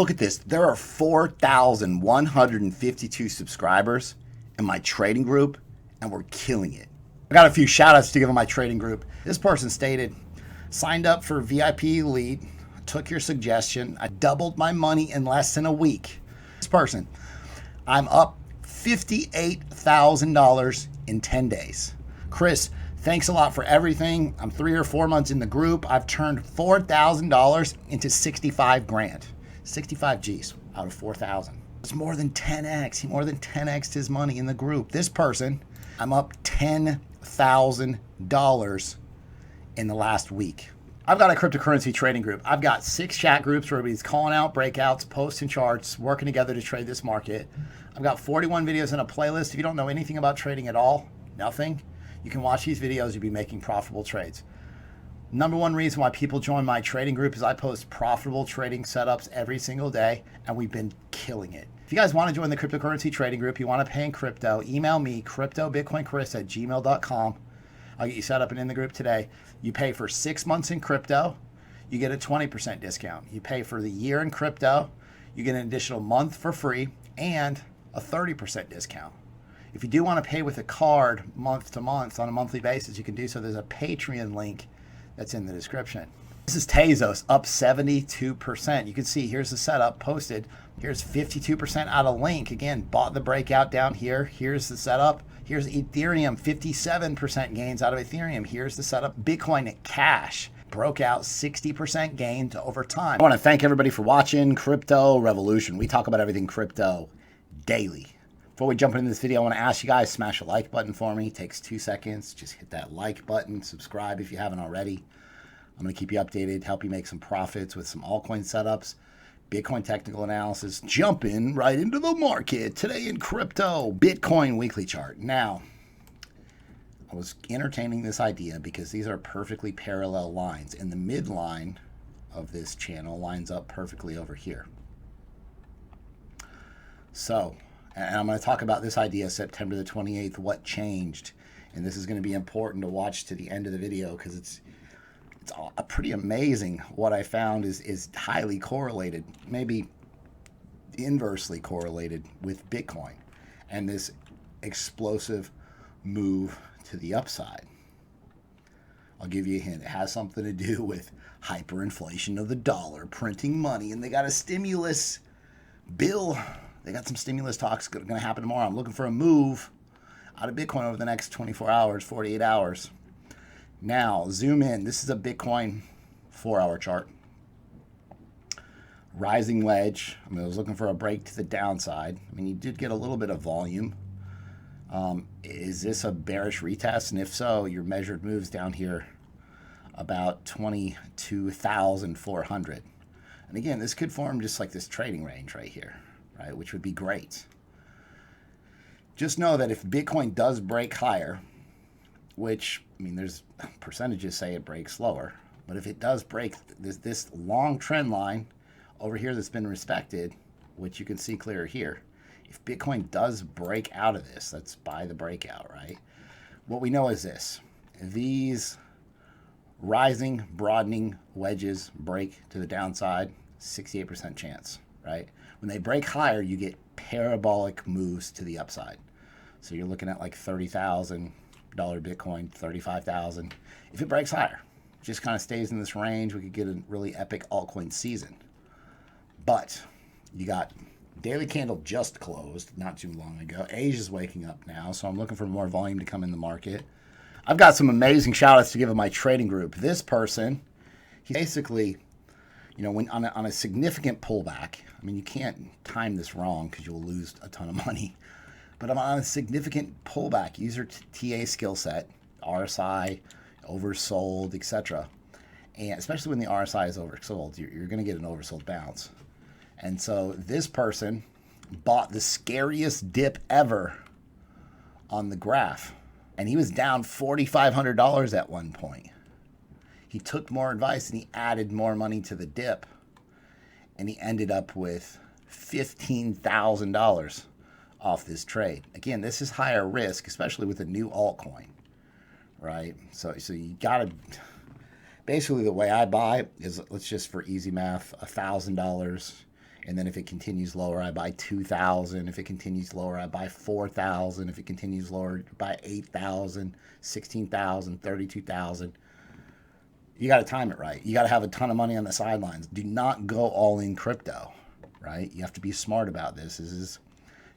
Look at this. There are 4,152 subscribers in my trading group, and we're killing it. I got a few shout outs to give on my trading group. This person stated, signed up for VIP Elite, took your suggestion. I doubled my money in less than a week. This person, I'm up $58,000 in 10 days. Chris, thanks a lot for everything. I'm 3 or 4 months in the group. I've turned $4,000 into 65 grand. 65 G's out of 4,000. It's more than 10x. He more than 10x'd his money in the group. This person, I'm up $10,000 in the last week. I've got a cryptocurrency trading group. I've got 6 chat groups where everybody's calling out breakouts, posting charts, working together to trade this market. I've got 41 videos in a playlist. If you don't know anything about trading at all, nothing, you can watch these videos. You'll be making profitable trades. Number one reason why people join my trading group is I post profitable trading setups every single day, and we've been killing it. If you guys want to join the cryptocurrency trading group, you want to pay in crypto, email me, cryptobitcoinchris@gmail.com. I'll get you set up and in the group today. You pay for 6 months in crypto, you get a 20% discount. You pay for the year in crypto, you get an additional month for free and a 30% discount. If you do want to pay with a card month to month on a monthly basis, you can do so. There's a Patreon link that's in the description. This is Tezos up 72%. You can see here's the setup posted. Here's 52% out of link. Again, bought the breakout down here. Here's the setup. Here's Ethereum, 57% gains out of Ethereum. Here's the setup. Bitcoin Cash broke out 60% gains over time. I want to thank everybody for watching Crypto Revolution. We talk about everything crypto daily. Before we jump into this video, I want to ask you guys, smash a like button for me. It takes 2 seconds. Just hit that like button. Subscribe if you haven't already. I'm going to keep you updated, help you make some profits with some altcoin setups, Bitcoin technical analysis, jumping right into the market. Today in crypto, Bitcoin weekly chart. Now, I was entertaining this idea because these are perfectly parallel lines, and the midline of this channel lines up perfectly over here. So, and I'm going to talk about this idea September the 28th, what changed. And this is going to be important to watch to the end of the video because it's pretty amazing. What I found is highly correlated, maybe inversely correlated with Bitcoin and this explosive move to the upside. I'll give you a hint. It has something to do with hyperinflation of the dollar, printing money, and they got a stimulus bill. They got some stimulus talks going to happen tomorrow. I'm looking for a move out of Bitcoin over the next 24 hours, 48 hours. Now, zoom in. This is a Bitcoin 4-hour chart. Rising wedge. I was looking for a break to the downside. You did get a little bit of volume. Is this a bearish retest? And if so, your measured moves down here about 22,400. And again, this could form just like this trading range right here, right? Which would be great. Just know that if Bitcoin does break higher, which, there's percentages say it breaks lower, but if it does break this long trend line over here that's been respected, which you can see clear here, if Bitcoin does break out of this, let's buy the breakout, right? What we know is this: these rising, broadening wedges break to the downside, 68% chance, right? When they break higher, you get parabolic moves to the upside. So you're looking at like $30,000 Bitcoin, 35,000. If it breaks higher, just kind of stays in this range, we could get a really epic altcoin season. But you got daily candle just closed not too long ago. Asia's waking up now, so I'm looking for more volume to come in the market. I've got some amazing shout outs to give in my trading group. This person, he basically, when on a significant pullback, you can't time this wrong because you'll lose a ton of money. But I'm on a significant pullback, user TA skill set, RSI, oversold, etc. And especially when the RSI is oversold, you're going to get an oversold bounce. And so this person bought the scariest dip ever on the graph. And he was down $4,500 at one point. He took more advice and he added more money to the dip. And he ended up with $15,000 off this trade. Again, this is higher risk, especially with a new altcoin, right? So you gotta, basically the way I buy is, let's just for easy math, $1,000 And then if it continues lower, I buy 2,000. If it continues lower, I buy 4,000. If it continues lower, I buy 8,000, 16,000, 32,000. You got to time it right. You got to have a ton of money on the sidelines. Do not go all in crypto, right? You have to be smart about this. This is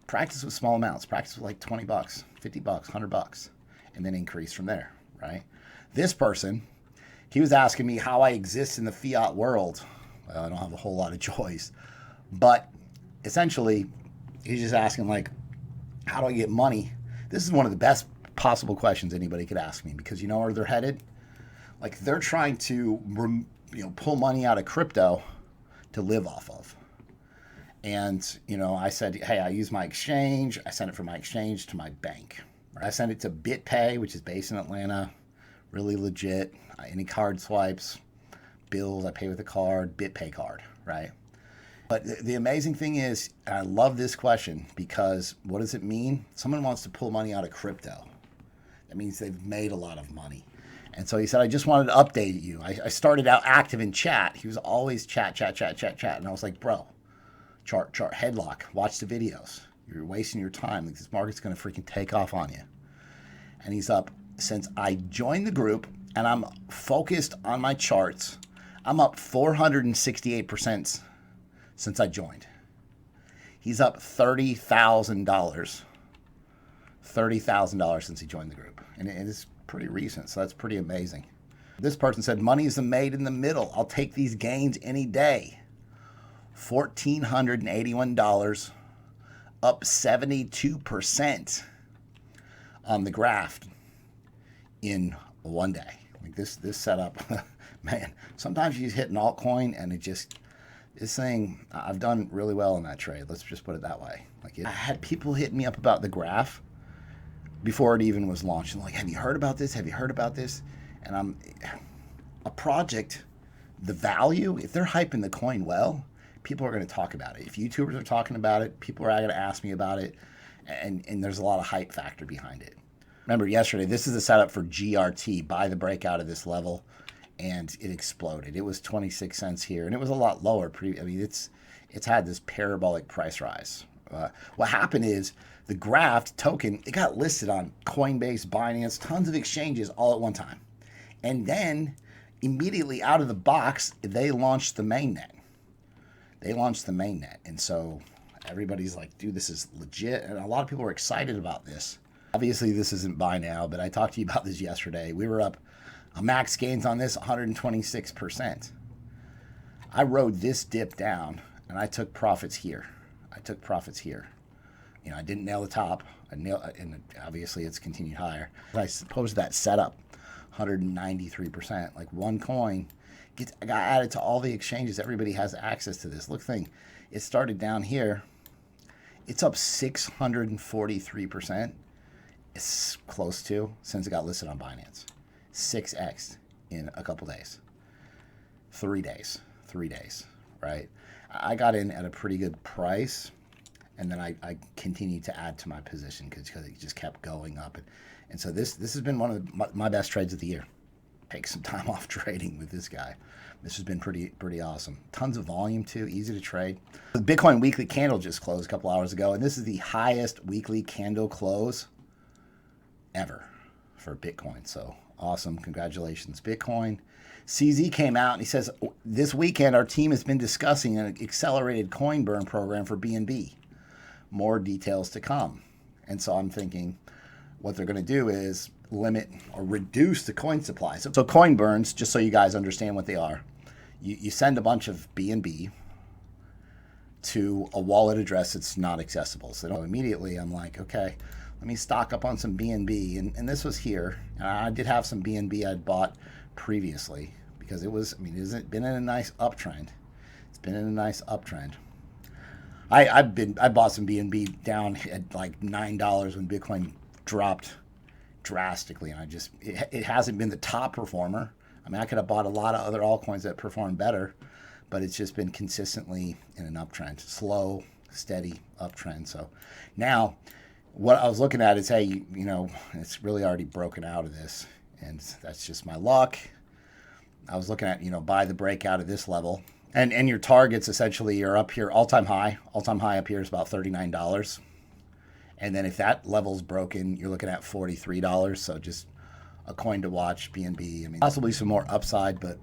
practice with small amounts. Practice with like 20 bucks, 50 bucks, 100 bucks, and then increase from there, right? This person, he was asking me how I exist in the fiat world. Well, I don't have a whole lot of choice, but essentially he's just asking like, how do I get money? This is one of the best possible questions anybody could ask me, because you know where they're headed? Like, they're trying to, pull money out of crypto to live off of. And, I said, hey, I use my exchange. I send it from my exchange to my bank. I send it to BitPay, which is based in Atlanta. Really legit. Any card swipes, bills, I pay with a card, BitPay card, right? But the amazing thing is, and I love this question, because what does it mean? Someone wants to pull money out of crypto. That means they've made a lot of money. And so he said, I just wanted to update you. I started out active in chat. He was always chat. And I was like, bro, chart, headlock, watch the videos. You're wasting your time. Like, this market's going to freaking take off on you. And he's up, since I joined the group and I'm focused on my charts, I'm up 468% since I joined. He's up $30,000. $30,000 since he joined the group. And it is pretty recent, so that's pretty amazing. This person said, money is made in the middle. I'll take these gains any day. $1,481, up 72% on the graph in one day. Like this setup, man, sometimes you hit an altcoin and it just, this thing, I've done really well in that trade. Let's just put it that way. Like, I had people hitting me up about the graph before it even was launched. And like, have you heard about this? Have you heard about this? And a project, the value, if they're hyping the coin well, people are going to talk about it. If YouTubers are talking about it, people are going to ask me about it. And there's a lot of hype factor behind it. Remember yesterday, this is the setup for GRT, buy the breakout of this level, and it exploded. It was 26 cents here, and it was a lot lower. It's had this parabolic price rise. What happened is the graph token, it got listed on Coinbase, Binance, tons of exchanges all at one time. And then immediately out of the box, they launched the mainnet. And so everybody's like, dude, this is legit. And a lot of people are excited about this. Obviously, this isn't buy now, but I talked to you about this yesterday. We were up a max gains on this 126%. I rode this dip down, and I took profits here. I didn't nail the top. And obviously, it's continued higher. I suppose that setup, 193%. Like, one coin got added to all the exchanges. Everybody has access to this. Look, it started down here. It's up 643%. It's close to, since it got listed on Binance. 6x in a couple days. 3 days, right? I got in at a pretty good price, and then I continued to add to my position because it just kept going up. And so this has been one of my best trades of the year. Take some time off trading with this guy. This has been pretty awesome. Tons of volume too, easy to trade. The Bitcoin weekly candle just closed a couple hours ago, and this is the highest weekly candle close ever for Bitcoin. So awesome. Congratulations, Bitcoin. CZ came out and he says, this weekend our team has been discussing an accelerated coin burn program for BNB. More details to come. And so I'm thinking what they're going to do is limit or reduce the coin supply. So coin burns, just so you guys understand what they are, you send a bunch of BNB to a wallet address that's not accessible. So immediately I'm like, okay, let me stock up on some BNB. And this was here. And I did have some BNB I'd bought previously because it's been in a nice uptrend. It's been in a nice uptrend. I bought some BNB down at like $9 when Bitcoin dropped drastically, and it hasn't been the top performer. I mean, I could have bought a lot of other altcoins that perform better, but it's just been consistently in an uptrend, slow, steady uptrend. So now what I was looking at is, hey, it's really already broken out of this, and that's just my luck. I was looking at, buy the breakout of this level, And your targets essentially are up here, all-time high. All-time high up here is about $39. And then if that level's broken, you're looking at $43. So just a coin to watch, BNB. I mean, possibly some more upside, but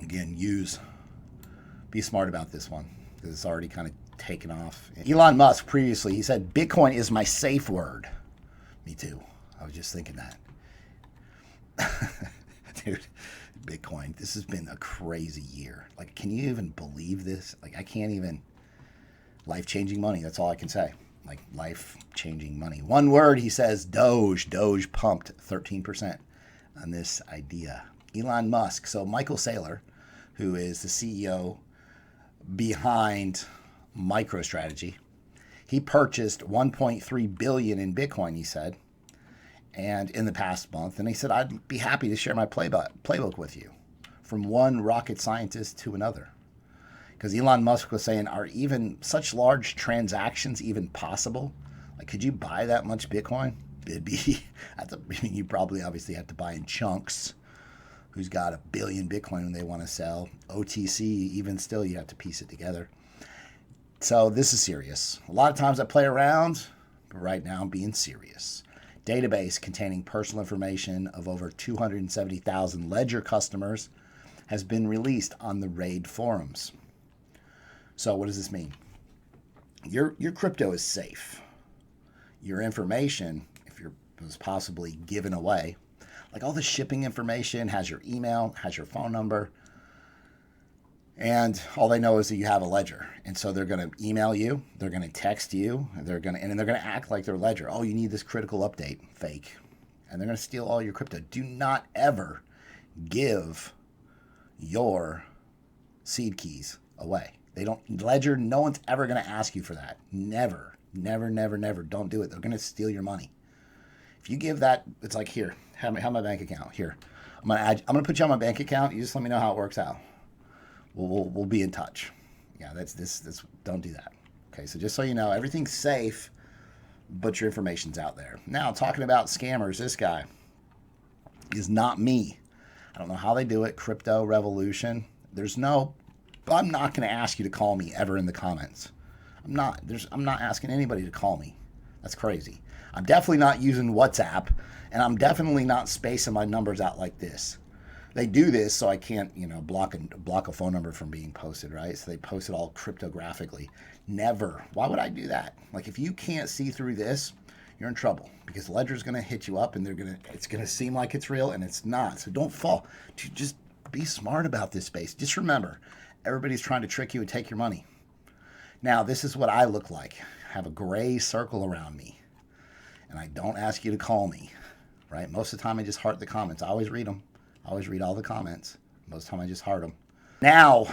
again, be smart about this one because it's already kind of taken off. Elon Musk previously, he said, Bitcoin is my safe word. Me too. I was just thinking that. Dude, Bitcoin, this has been a crazy year. Like, can you even believe this? Like, I can't even. Life-changing money, that's all I can say. Like, life-changing money. One word, he says, Doge. Doge pumped 13% on this idea. Elon Musk. So Michael Saylor, who is the CEO behind MicroStrategy, he purchased 1.3 billion in Bitcoin, he said, and in the past month. And he said, I'd be happy to share my playbook with you, from one rocket scientist to another. Because Elon Musk was saying, are even such large transactions even possible? Like, could you buy that much Bitcoin? It'd be, you probably obviously have to buy in chunks. Who's got 1 billion Bitcoin when they want to sell? OTC, even still, you have to piece it together. So this is serious. A lot of times I play around, but right now I'm being serious. Database containing personal information of over 270,000 Ledger customers has been released on the RAID forums. So what does this mean? Your crypto is safe. Your information, if it was possibly given away, like all the shipping information, has your email, has your phone number, and all they know is that you have a ledger. And so they're going to email you, they're going to text you, and they're going to act like they're Ledger. Oh, you need this critical update, fake. And they're going to steal all your crypto. Do not ever give your seed keys away. They don't, Ledger, no one's ever going to ask you for that. Never, never, never, never. Don't do it. They're going to steal your money. If you give that, it's like, here, have my bank account. Here, I'm going to put you on my bank account. You just let me know how it works out. We'll be in touch. Yeah, that's don't do that. Okay, so just so you know, everything's safe, but your information's out there. Now, talking about scammers, this guy is not me. I don't know how they do it. Crypto Revolution. I'm not going to ask you to call me ever in the comments. I'm not asking anybody to call me. That's crazy. I'm definitely not using WhatsApp, and I'm definitely not spacing my numbers out like this. They do this so I can't, block a phone number from being posted, right? So they post it all cryptographically. Never. Why would I do that? Like, if you can't see through this, you're in trouble, because Ledger's going to hit you up, and it's going to seem like it's real, and it's not. So don't fall. Just be smart about this space. Just remember, everybody's trying to trick you and take your money. Now, this is what I look like. I have a gray circle around me, and I don't ask you to call me, right? Most of the time, I just heart the comments. I always read them. I always read all the comments. Most of the time, I just heart them. Now,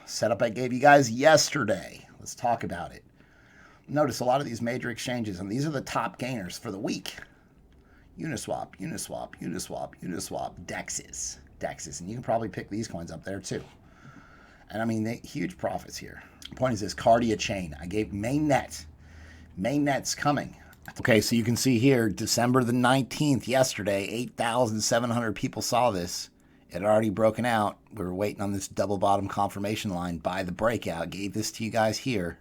setup I gave you guys yesterday. Let's talk about it. Notice a lot of these major exchanges, and these are the top gainers for the week. Uniswap, DEXs. And you can probably pick these coins up there too. And I mean, huge profits here. The point is this, Cardia chain. I gave mainnet. Mainnet's coming. Okay, so you can see here, December the 19th, yesterday, 8,700 people saw this. It had already broken out. We were waiting on this double bottom confirmation line by the breakout. Gave this to you guys here.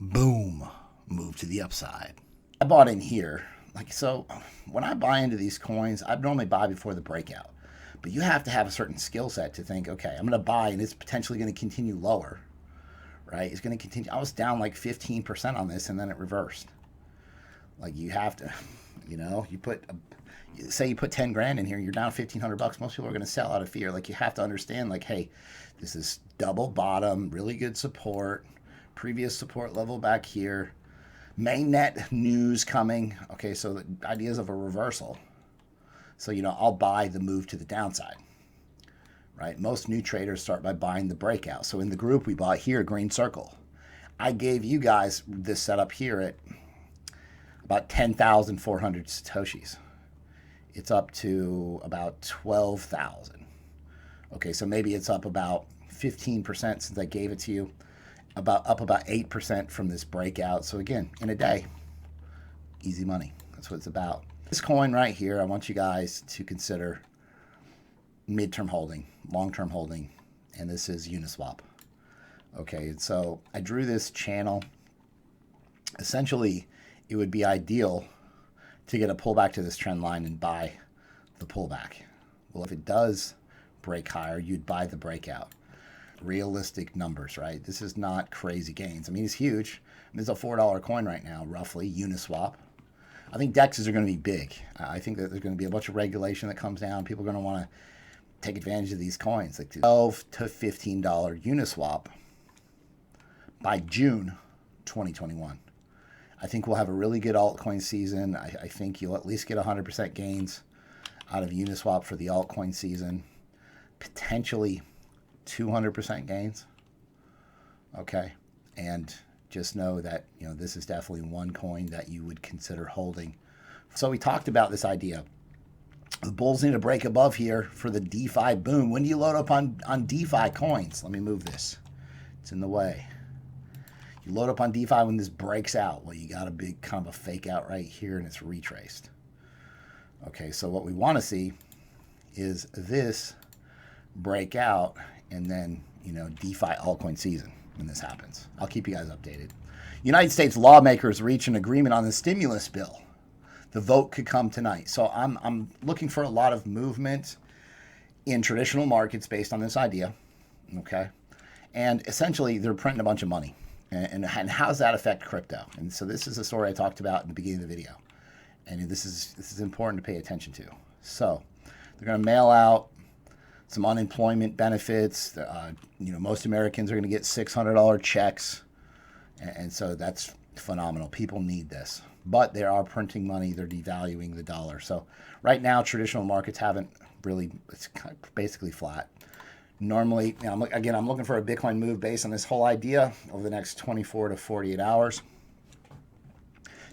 Boom. Moved to the upside. I bought in here. So when I buy into these coins, I normally buy before the breakout. But you have to have a certain skill set to think, okay, I'm going to buy and it's potentially going to continue lower, right? It's going to continue. I was down like 15% on this and then it reversed. Like, you have to, say you put 10 grand in here, you're down $1,500. Most people are going to sell out of fear. Like, you have to understand, like, hey, this is double bottom, really good support, previous support level back here, mainnet news coming. Okay, so the ideas of a reversal. So, I'll buy the move to the downside, right? Most new traders start by buying the breakout. So in the group, we bought here, green circle. I gave you guys this setup here at about 10,400 Satoshis. It's up to about 12,000. Okay, so maybe it's up about 15% since I gave it to you. Up about 8% from this breakout. So again, in a day, easy money. That's what it's about. This coin right here, I want you guys to consider midterm holding, long-term holding. and this is Uniswap. Okay, and so I drew this channel. Essentially, it would be ideal to get a pullback to this trend line and buy the pullback. Well, if it does break higher, you'd buy the breakout. Realistic numbers, right? This is not crazy gains. I mean, it's huge. This is a $4 coin right now, roughly, Uniswap. I think DEXs are going to be big. I think that there's going to be a bunch of regulation that comes down. People are going to want to take advantage of these coins, like $12 to $15 Uniswap by June 2021. I think we'll have a really good altcoin season. I think you'll at least get 100% gains out of Uniswap for the altcoin season. Potentially 200% gains. Okay. And just know that, you know, this is definitely one coin that you would consider holding. So we talked about this idea. The bulls need to break above here for the DeFi boom. When do you load up on DeFi coins? Let me move this. It's in the way. You load up on DeFi when this breaks out. Well, you got a big kind of a fake out right here, and it's retraced. Okay, so what we want to see is this break out, and then, you know, DeFi altcoin season when this happens. I'll keep you guys updated. United States lawmakers reach an agreement on the stimulus bill. The vote could come tonight. So I'm looking for a lot of movement in traditional markets based on this idea. Okay, and essentially they're printing a bunch of money. And how does that affect crypto? And so this is a story I talked about in the beginning of the video, and this is important to pay attention to. So they're going to mail out some unemployment benefits. You know, most Americans are going to get $600 checks, and so that's phenomenal. People need this, but they are printing money. They're devaluing the dollar. So right now, traditional markets haven't really. It's basically flat. Normally, you know, I'm looking for a Bitcoin move based on this whole idea over the next 24 to 48 hours.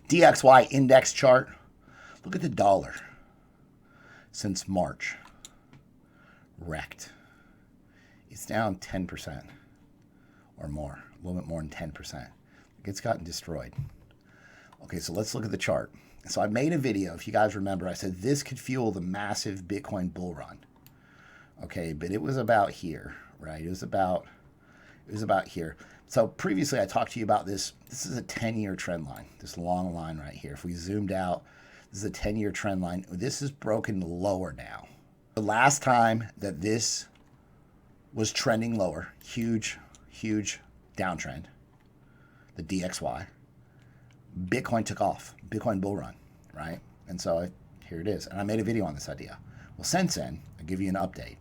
DXY index chart. Look at the dollar since March. Wrecked. It's down 10% or more, a little bit more than 10%. It's gotten destroyed. Okay, so let's look at the chart. So I made a video, if you guys remember, I said this could fuel the massive Bitcoin bull run. Okay, but it was about here, right? It was about here. So previously I talked to you about this. This is a 10-year trend line, this long line right here. If we zoomed out, this is a 10-year trend line. This is broken lower now. The last time that this was trending lower, huge downtrend, the DXY, Bitcoin took off, Bitcoin bull run, right? And so here it is. And I made a video on this idea. Well, since then, I'll give you an update.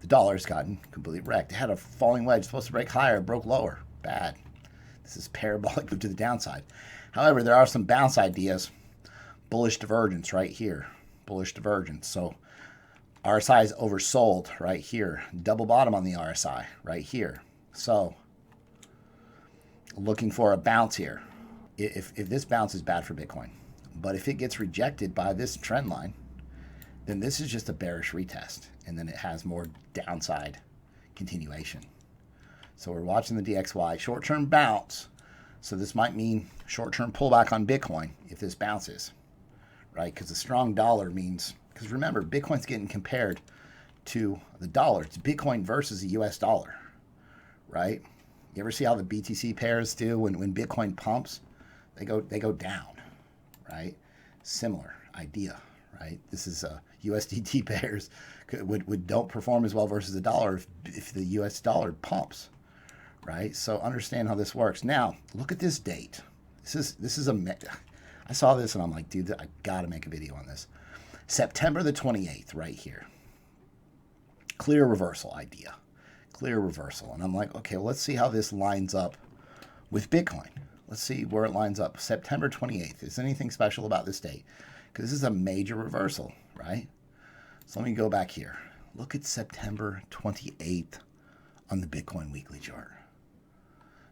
The dollar's gotten completely wrecked. It had a falling wedge, supposed to break higher, broke lower. Bad. This is parabolic move to the downside. However, there are some bounce ideas. Bullish divergence right here. Bullish divergence. So RSI is oversold right here. Double bottom on the RSI right here. So looking for a bounce here. If this bounce is bad for Bitcoin, but if it gets rejected by this trend line, then this is just a bearish retest, and then it has more downside continuation. So we're watching the DXY short-term bounce. So this might mean short-term pullback on Bitcoin if this bounces, right? Because the strong dollar means, because remember, Bitcoin's getting compared to the dollar. It's Bitcoin versus the US dollar, right? You ever see how the BTC pairs do when Bitcoin pumps? They go down, right? Similar idea, right? This is USDT pairs don't perform as well versus the dollar if the US dollar pumps, right? So understand how this works. Now look at this date. This is I saw this and I'm like, dude, I gotta make a video on this. September the 28th, right here. Clear reversal idea. Clear reversal. And I'm like, okay, well, let's see how this lines up with Bitcoin. Let's see where it lines up. September 28th. Is there anything special about this date? Because this is a major reversal, right? So let me go back here. Look at September 28th on the Bitcoin weekly chart.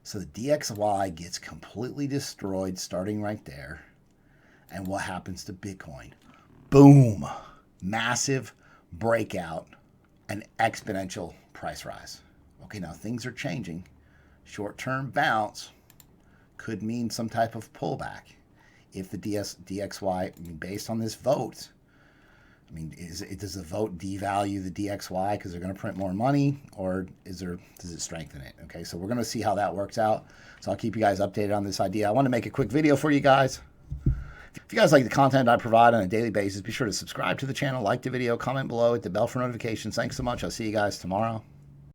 So the DXY gets completely destroyed starting right there. And what happens to Bitcoin? Boom. Massive breakout and exponential price rise. Okay, now things are changing. Short-term bounce could mean some type of pullback. If the DXY, based on this vote, I mean, does the vote devalue the DXY because they're going to print more money, or does it strengthen it? Okay, so we're going to see how that works out. So I'll keep you guys updated on this idea. I want to make a quick video for you guys. If you guys like the content I provide on a daily basis, be sure to subscribe to the channel, like the video, comment below, hit the bell for notifications. Thanks so much. I'll see you guys tomorrow.